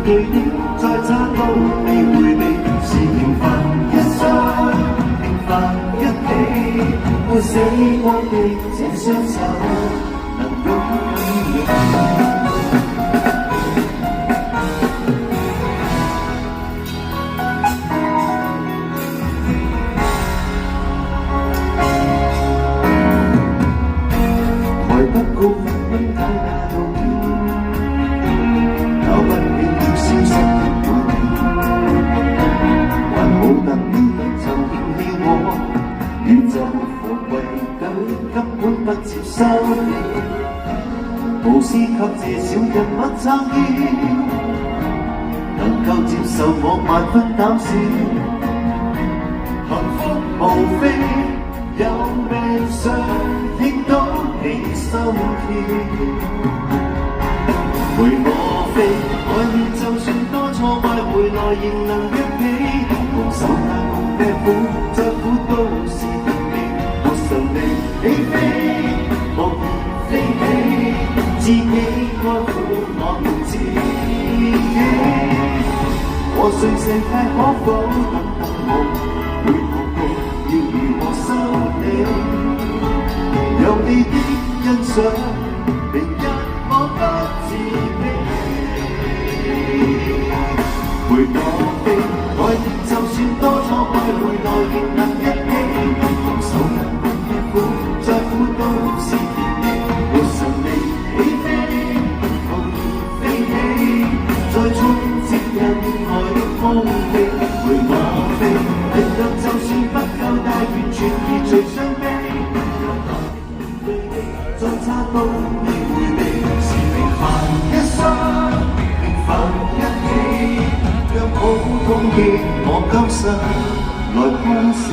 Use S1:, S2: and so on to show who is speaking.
S1: 對的，再差都未迴避，是平凡一雙，平凡一起，沒死光的這雙手，能擁緊你。高分解那道歉，逃不起要消失的每年，還好能就應了我，宇宙防衛隊根本不接收你，無私給這小人物撐腰，能夠接受我萬分膽小，幸福無非有命上聽到你心跳，陪我飛，愛戀就算多挫敗回來仍能躍起，共手帶共啤苦，再苦都是甜味，沒神力起飛，莫言飛起，自己愛苦我們自己，和誰世界可否等等我，會學過要如何收你，讓你的欣賞，明日我不自卑。陪我飛，愛戀就算多挫敗回來仍能一起，同手人共吃苦，再苦都是甜味，沒神力起飛，無言飛起，再衝接人海的風氣。陪我飛，力量就算不夠大，完全移除傷悲。再差都未迴避，是平凡一雙，平凡一起，讓普通的我今生來幫手。